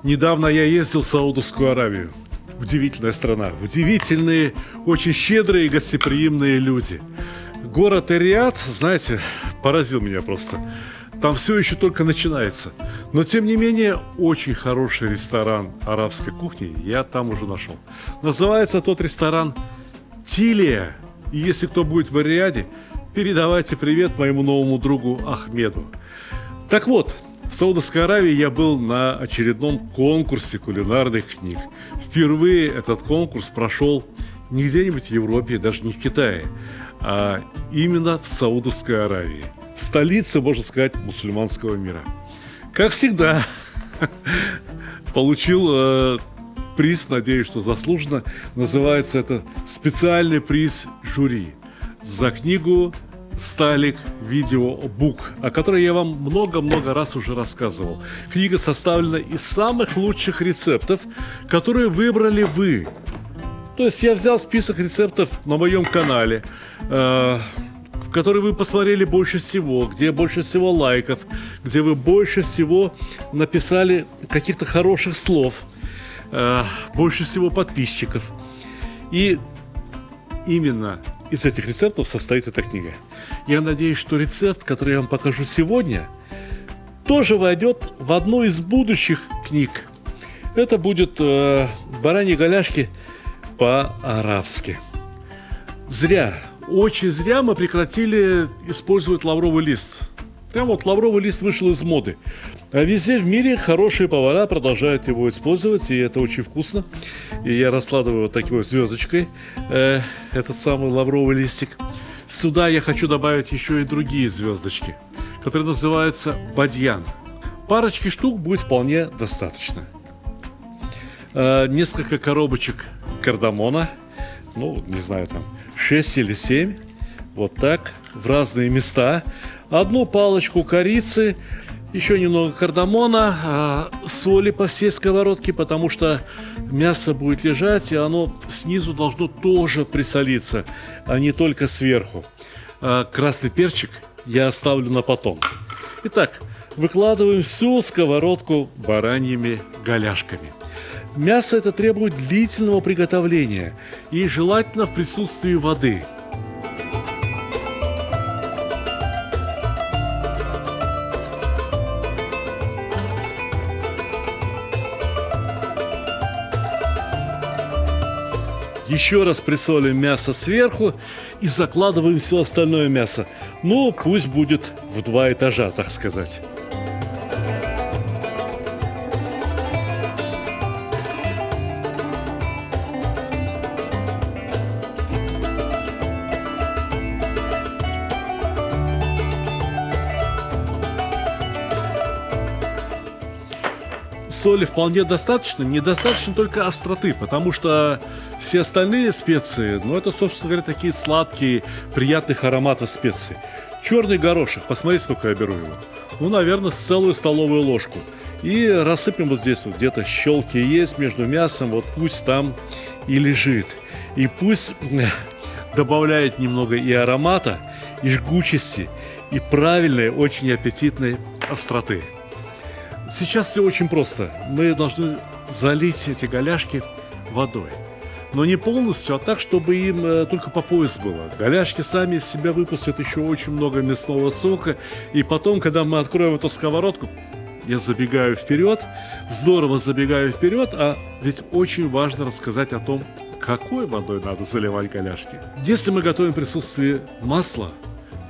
Недавно я ездил в Саудовскую Аравию. Удивительная страна. Удивительные, очень щедрые и гостеприимные люди. Город Эр-Рияд, знаете, поразил меня просто. Там все еще только начинается. Но, тем не менее, очень хороший ресторан арабской кухни я там уже нашел. Называется тот ресторан «Тилия». И если кто будет в Эр-Рияде, передавайте привет моему новому другу Ахмеду. Так вот, в Саудовской Аравии я был на очередном конкурсе кулинарных книг. Впервые этот конкурс прошел не где-нибудь в Европе, даже не в Китае, а именно в Саудовской Аравии. В столице, можно сказать, мусульманского мира. Как всегда, получил приз, надеюсь, что заслуженно. Называется это специальный приз жюри за книгу «Сталик Видеобук», о которой я вам много-много раз уже рассказывал. Книга составлена из самых лучших рецептов, которые выбрали вы. То есть я взял список рецептов на моем канале, в который вы посмотрели больше всего, где больше всего лайков, где вы больше всего написали каких-то хороших слов, больше всего подписчиков. И именно из этих рецептов состоит эта книга. Я надеюсь, что рецепт, который я вам покажу сегодня, тоже войдет в одну из будущих книг. Это будут бараньи голяшки по-арабски. Зря, очень зря мы прекратили использовать лавровый лист. Прям вот лавровый лист вышел из моды. А везде в мире хорошие повара продолжают его использовать, и это очень вкусно. И я раскладываю вот такой звездочкой этот самый лавровый листик. Сюда я хочу добавить еще и другие звездочки, которые называются бадьян. Парочки штук будет вполне достаточно. Несколько коробочек кардамона, ну, не знаю, там 6 или 7, вот так, в разные места. Одну палочку корицы, еще немного кардамона, соли по всей сковородке, потому что мясо будет лежать, и оно снизу должно тоже присолиться, а не только сверху. Красный перчик я оставлю на потом. Итак, выкладываем всю сковородку бараньими голяшками. Мясо это требует длительного приготовления и желательно в присутствии воды. Еще раз присолим мясо сверху и закладываем все остальное мясо. Ну, пусть будет в 2 этажа, так сказать. Соли вполне достаточно, недостаточно только остроты, потому что все остальные специи, ну это, собственно говоря, такие сладкие, приятных ароматов специй. Черный горошек, посмотрите, сколько я беру его. Ну, наверное, с целую столовую ложку. И рассыпем вот здесь вот, где-то щелки есть между мясом, вот пусть там и лежит. И пусть добавляет немного и аромата, и жгучести, и правильной, очень аппетитной остроты. Сейчас все очень просто. Мы должны залить эти голяшки водой. Но не полностью, а так, чтобы им только по пояс было. Голяшки сами из себя выпустят еще очень много мясного сока. И потом, когда мы откроем эту сковородку, я забегаю вперед, здорово забегаю вперед, а ведь очень важно рассказать о том, какой водой надо заливать голяшки. Если мы готовим в присутствии масла,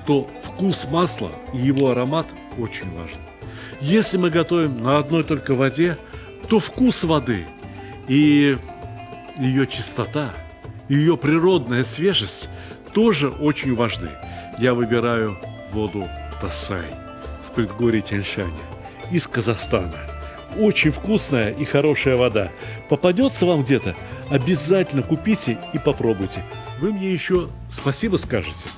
то вкус масла и его аромат очень важен. Если мы готовим на одной только воде, то вкус воды и ее чистота, ее природная свежесть тоже очень важны. Я выбираю воду Тассай с предгорья Тянь-Шаня из Казахстана. Очень вкусная и хорошая вода. Попадется вам где-то, обязательно купите и попробуйте. Вы мне еще спасибо скажете.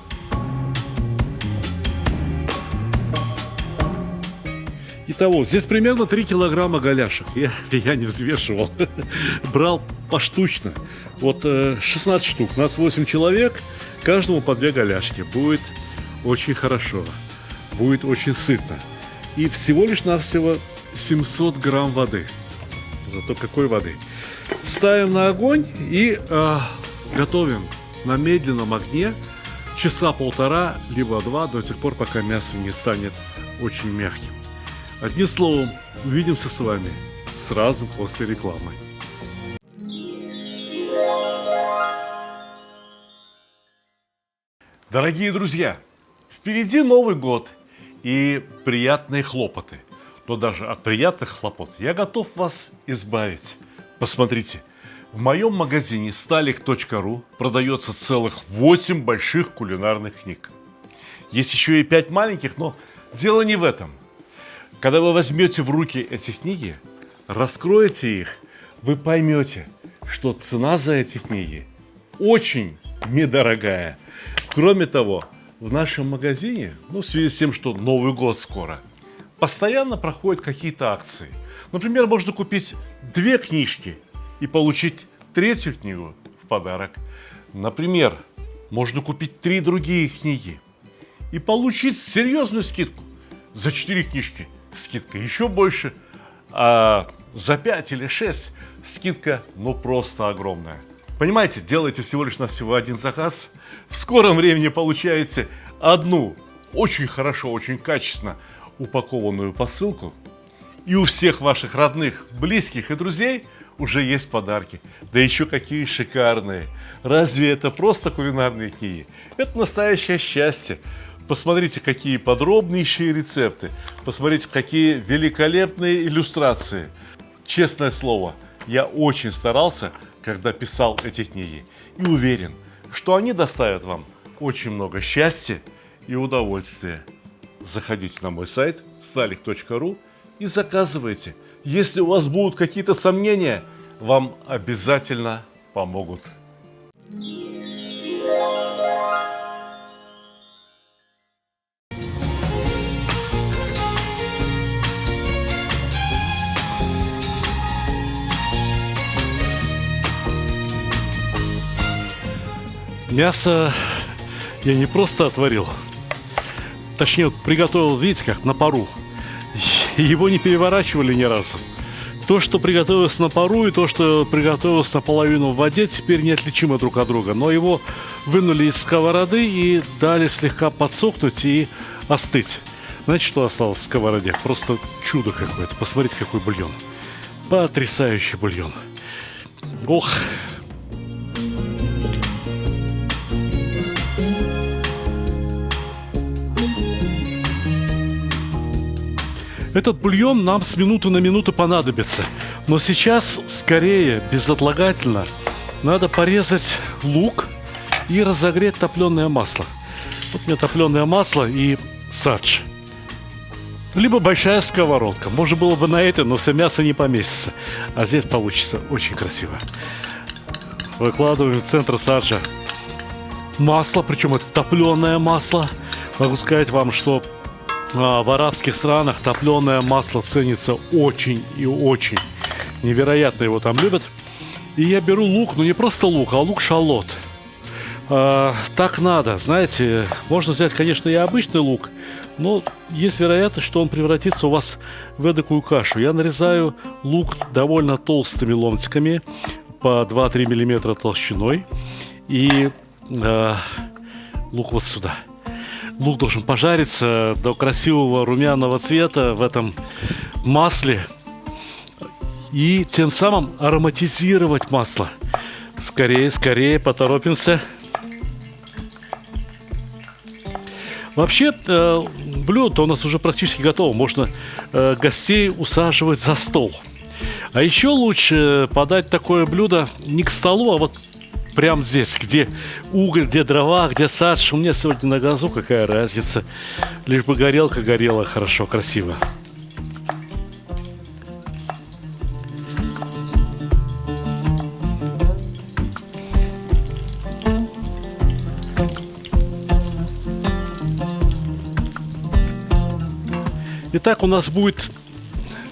Итого, здесь примерно 3 килограмма голяшек. Я не взвешивал. Брал поштучно. Вот 16 штук. Нас 8 человек. Каждому по 2 голяшки. Будет очень хорошо. будет очень сытно. И всего лишь навсего 700 грамм воды. Зато какой воды. Ставим на огонь и готовим на медленном огне часа полтора, либо два, до тех пор, пока мясо не станет очень мягким. Одним словом, увидимся с вами сразу после рекламы. Дорогие друзья, впереди Новый год и приятные хлопоты. Но даже от приятных хлопот я готов вас избавить. Посмотрите, в моем магазине stalik.ru продается целых 8 больших кулинарных книг. Есть еще и 5 маленьких, но дело не в этом. Когда вы возьмете в руки эти книги, раскроете их, вы поймете, что цена за эти книги очень недорогая. Кроме того, в нашем магазине, в связи с тем, что Новый год скоро, постоянно проходят какие-то акции. Например, можно купить 2 книжки и получить 3-ю книгу в подарок. Например, можно купить 3 другие книги и получить серьезную скидку. За 4 книжки скидка еще больше, а за 5 или 6 скидка просто огромная. Понимаете, делаете всего лишь навсего один заказ, в скором времени получаете одну очень хорошо, очень качественно упакованную посылку, и у всех ваших родных, близких и друзей уже есть подарки. Да еще какие шикарные! Разве это просто кулинарные книги? Это настоящее счастье. Посмотрите, какие подробнейшие рецепты. Посмотрите, какие великолепные иллюстрации. Честное слово, я очень старался, когда писал эти книги. И уверен, что они доставят вам очень много счастья и удовольствия. Заходите на мой сайт stalik.ru и заказывайте. Если у вас будут какие-то сомнения, вам обязательно помогут. Мясо я не просто отварил, точнее приготовил, видите, как на пару. Его не переворачивали ни разу. То, что приготовилось на пару, и то, что приготовилось наполовину в воде, теперь неотличимы друг от друга. Но его вынули из сковороды и дали слегка подсохнуть и остыть. Знаете, что осталось в сковороде? Просто чудо какое-то. Посмотрите, какой бульон. Потрясающий бульон. Ох! Этот бульон нам с минуты на минуту понадобится. Но сейчас, скорее, безотлагательно, надо порезать лук и разогреть топленое масло. Вот у меня топленое масло и садж. Либо большая сковородка. Можно было бы на это, но все мясо не поместится. А здесь получится очень красиво. Выкладываем в центр саджа масло, причем это топленое масло. Могу сказать вам, что в арабских странах топленое масло ценится очень и очень. Невероятно его там любят. И я беру лук, но не просто лук, а лук-шалот. Так надо, знаете, можно взять, конечно, и обычный лук, но есть вероятность, что он превратится у вас в эдакую кашу. Я нарезаю лук довольно толстыми ломтиками, по 2-3 миллиметра толщиной. И лук вот сюда. Лук должен пожариться до красивого румяного цвета в этом масле. И тем самым ароматизировать масло. Скорее, скорее, поторопимся. Вообще, блюдо у нас уже практически готово. Можно гостей усаживать за стол. А еще лучше подать такое блюдо не к столу, а вот прямо здесь, где уголь, где дрова, где садж. У меня сегодня на газу, какая разница. Лишь бы горелка горела хорошо, красиво. Итак, у нас будет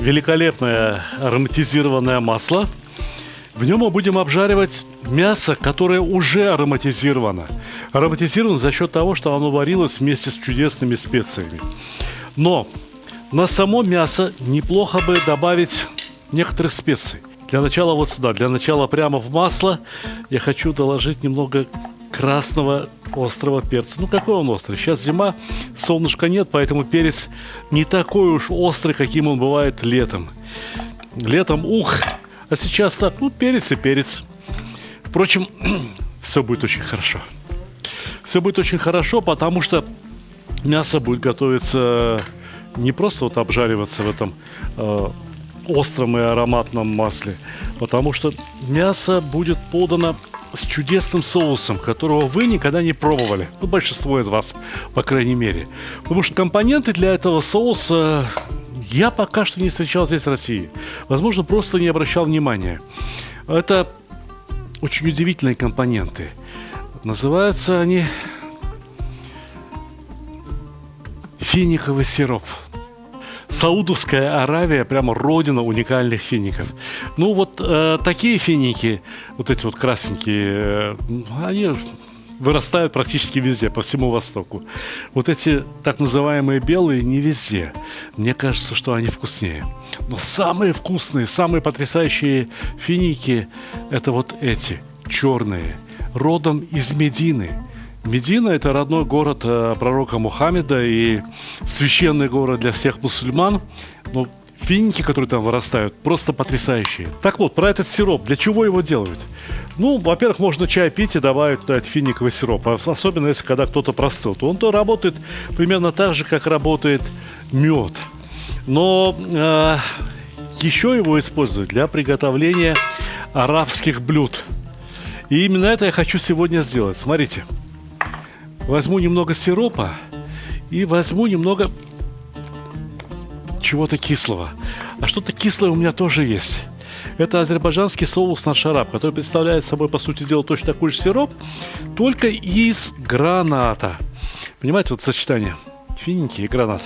великолепное ароматизированное масло. В нем мы будем обжаривать мясо, которое уже ароматизировано. Ароматизировано за счет того, что оно варилось вместе с чудесными специями. Но на само мясо неплохо бы добавить некоторых специй. Для начала вот сюда, для начала прямо в масло я хочу доложить немного красного острого перца. Ну какой он острый? Сейчас зима, солнышка нет, поэтому перец не такой уж острый, каким он бывает летом. Летом ух, а сейчас так, ну перец и перец. Впрочем, все будет очень хорошо. Все будет очень хорошо, потому что мясо будет готовиться не просто вот обжариваться в этом остром и ароматном масле, потому что мясо будет подано с чудесным соусом, которого вы никогда не пробовали. Ну, большинство из вас, по крайней мере. Потому что компоненты для этого соуса я пока что не встречал здесь в России. Возможно, просто не обращал внимания. Это очень удивительные компоненты. Называются они финиковый сироп. Саудовская Аравия прямо родина уникальных фиников. Ну вот такие финики, вот эти вот красненькие, они вырастают практически везде, по всему Востоку. Вот эти так называемые белые не везде. Мне кажется, что они вкуснее. Но самые вкусные, самые потрясающие финики — это вот эти, черные, родом из Медины. Медина — это родной город пророка Мухаммеда и священный город для всех мусульман. Но финики, которые там вырастают, просто потрясающие. Так вот, про этот сироп. Для чего его делают? Ну, во-первых, можно чай пить и добавить туда этот финиковый сироп. Особенно, если когда кто-то простыл. То он то работает примерно так же, как работает мед. Но еще его используют для приготовления арабских блюд. И именно это я хочу сегодня сделать. Смотрите. Возьму немного сиропа и возьму немного чего-то кислого. А что-то кислое у меня тоже есть. Это азербайджанский соус наршарап, который представляет собой, по сути дела, точно такой же сироп, только из граната. Понимаете, вот сочетание финики и гранат.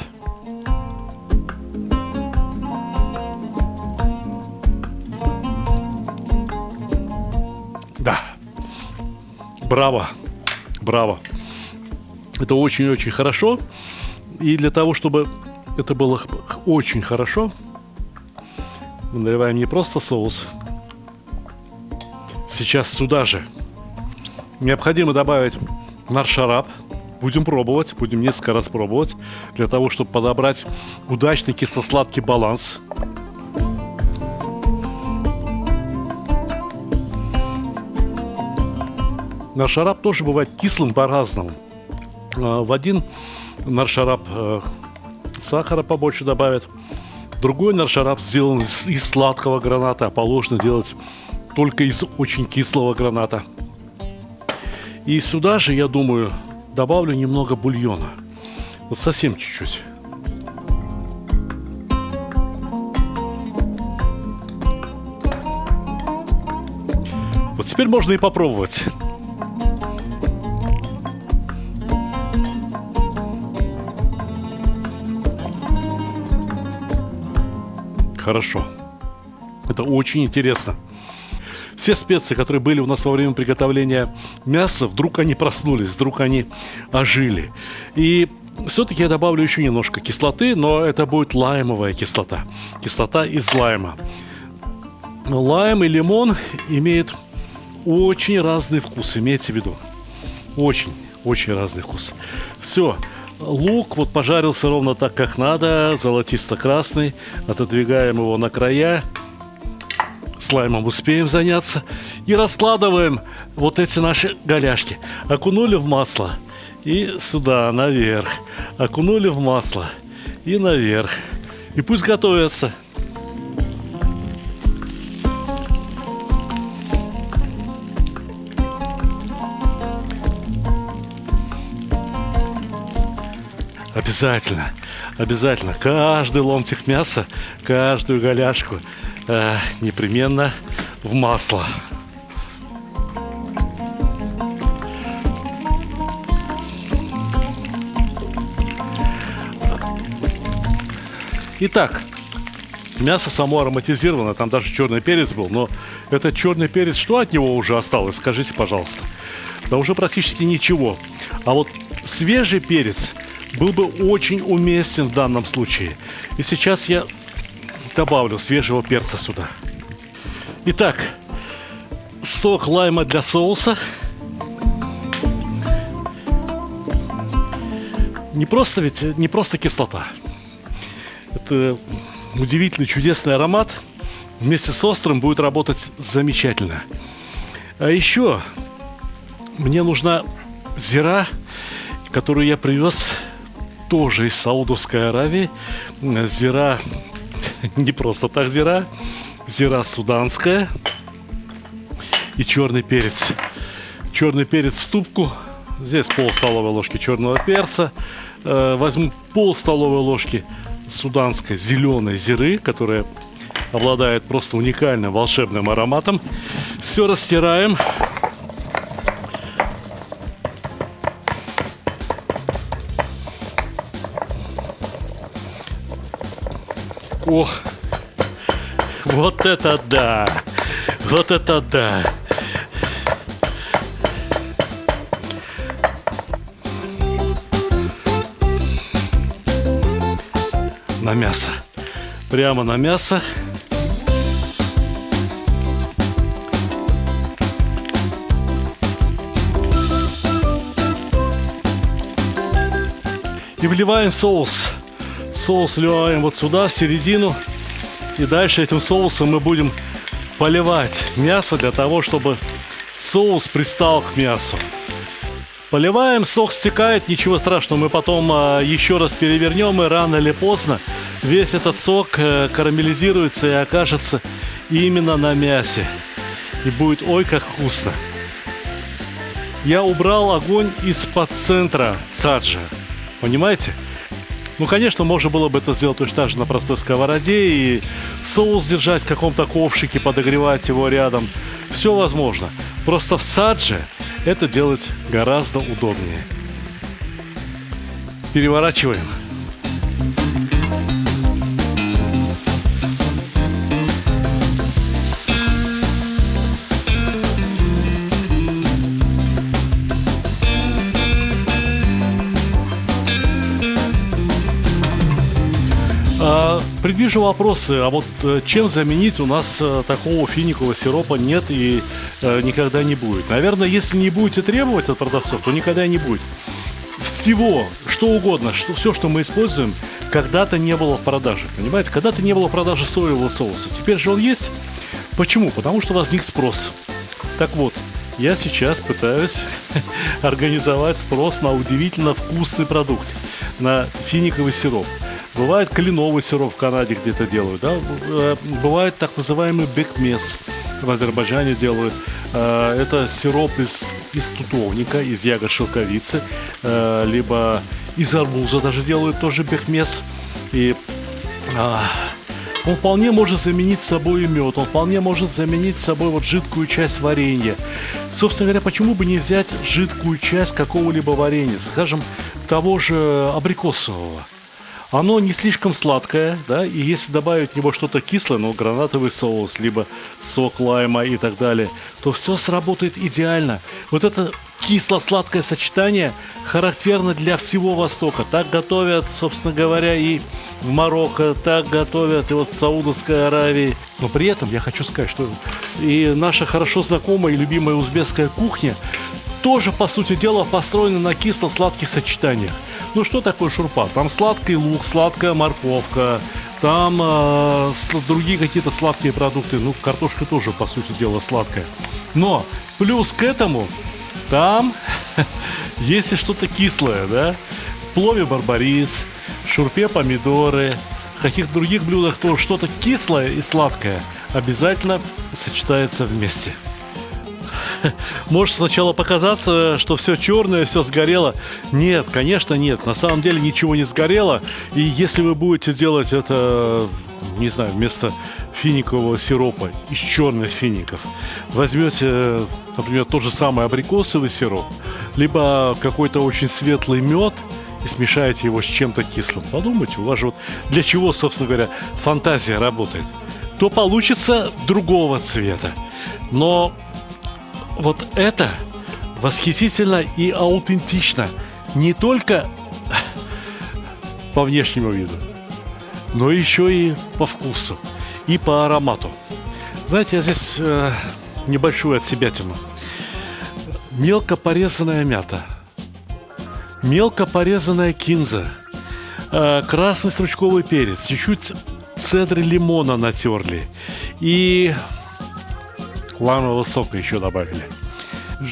Да. Браво. Браво. Это очень-очень хорошо. И для того, чтобы это было очень хорошо, мы наливаем не просто соус. Сейчас сюда же необходимо добавить наршарап. Будем пробовать, будем несколько раз пробовать, для того, чтобы подобрать удачный кисло-сладкий баланс. Наршарап тоже бывает кислым по-разному. В один наршарап сахара побольше добавят. Другой наршарап сделан из сладкого граната, а положено делать только из очень кислого граната. И сюда же, я думаю, добавлю немного бульона. Вот совсем чуть-чуть. Вот теперь можно и попробовать. Хорошо. Это очень интересно. Все специи, которые были у нас во время приготовления мяса, вдруг они проснулись, вдруг они ожили. И все-таки я добавлю еще немножко кислоты, но это будет лаймовая кислота. Кислота из лайма. Лайм и лимон имеют очень разный вкус, имейте в виду. Очень разный вкус. Все. Лук вот пожарился ровно так, как надо, золотисто-красный. Отодвигаем его на края. С лаймом успеем заняться. И раскладываем вот эти наши голяшки. Окунули в масло и сюда, наверх. Окунули в масло и наверх. И пусть готовятся. Обязательно, обязательно. Каждый ломтик мяса, каждую голяшку непременно в масло. Итак, Мясо само ароматизировано, там даже черный перец был, но этот черный перец, что от него уже осталось, скажите, пожалуйста. Да уже практически ничего. А вот свежий перец был бы очень уместен в данном случае. И сейчас я добавлю свежего перца сюда. Итак, сок лайма для соуса. Не просто кислота. Это удивительный, чудесный аромат. Вместе с острым будет работать замечательно. А еще мне нужна зира, которую я привез тоже из Саудовской Аравии. Зира, не просто так зира суданская. И черный перец. Черный перец в ступку. Здесь пол столовой ложки черного перца. Возьму пол столовой ложки суданской зеленой зиры, которая обладает просто уникальным волшебным ароматом. Все растираем. Ох, вот это да! Вот это да! На мясо. Прямо на мясо. И вливаем соус. Соус вливаем вот сюда, в середину. И дальше этим соусом мы будем поливать мясо для того, чтобы соус пристал к мясу. Поливаем, сок стекает, ничего страшного, мы потом еще раз перевернем, и рано или поздно весь этот сок карамелизируется и окажется именно на мясе. И будет ой как вкусно. Я убрал огонь из-под центра саджа. Понимаете? Ну, конечно, можно было бы это сделать точно так же на простой сковороде и соус держать в каком-то ковшике, подогревать его рядом. Все возможно. Просто в садже это делать гораздо удобнее. Переворачиваем. Предвижу вопросы, а вот чем заменить у нас такого финикового сиропа нет и никогда не будет. Наверное, если не будете требовать от продавцов, то никогда и не будет. Всего, что угодно, все, что мы используем, когда-то не было в продаже. Понимаете, когда-то не было в продаже соевого соуса. Теперь же он есть. Почему? Потому что возник спрос. Так вот, я сейчас пытаюсь организовать спрос на удивительно вкусный продукт, на финиковый сироп. Бывает кленовый сироп в Канаде где-то делают, да? Бывает так называемый бекмес в Азербайджане делают. Это сироп из тутовника, из ягод шелковицы, либо из арбуза даже делают тоже бекмес. И он вполне может заменить собой мед, он вполне может заменить собой вот жидкую часть варенья. Собственно говоря, почему бы не взять жидкую часть какого-либо варенья, скажем, того же абрикосового? Оно не слишком сладкое, да, и если добавить в него что-то кислое, ну, гранатовый соус, либо сок лайма и так далее, то все сработает идеально. Вот это кисло-сладкое сочетание характерно для всего Востока. Так готовят, собственно говоря, и в Марокко, так готовят и вот в Саудовской Аравии. Но при этом я хочу сказать, что и наша хорошо знакомая и любимая узбекская кухня тоже, по сути дела, построена на кисло-сладких сочетаниях. Ну, что такое шурпа? Там сладкий лук, сладкая морковка, там другие какие-то сладкие продукты. Ну, картошка тоже, по сути дела, сладкая. Но плюс к этому там есть и что-то кислое, да? В плове барбарис, в шурпе помидоры, в каких-то других блюдах тоже что-то кислое и сладкое обязательно сочетается вместе. Может сначала показаться, что все черное, все сгорело. Нет, конечно нет. На самом деле ничего не сгорело. И если вы будете делать это, не знаю, вместо финикового сиропа из черных фиников, возьмете, например, тот же самый абрикосовый сироп, либо какой-то очень светлый мед и смешаете его с чем-то кислым. Подумайте, у вас же вот для чего, собственно говоря, фантазия работает. То получится другого цвета. Но вот это восхитительно и аутентично не только по внешнему виду, но еще и по вкусу, и по аромату. Знаете, я здесь небольшую отсебятину. Мелко порезанная мята, мелко порезанная кинза, красный стручковый перец, чуть-чуть цедры лимона натерли и лаймового сока еще добавили.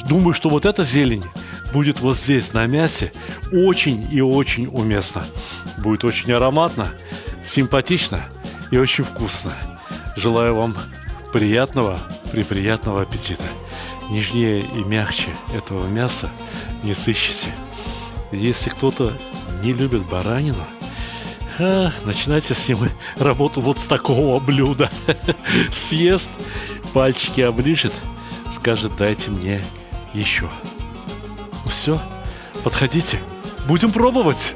Думаю, что вот эта зелень будет вот здесь на мясе очень и очень уместно. Будет очень ароматно, симпатично и очень вкусно. Желаю вам приятного аппетита. Нежнее и мягче этого мяса не сыщете. Если кто-то не любит баранину, начинайте с ним работу вот с такого блюда. Съест, пальчики оближет, скажет: дайте мне еще. Все, подходите, будем пробовать.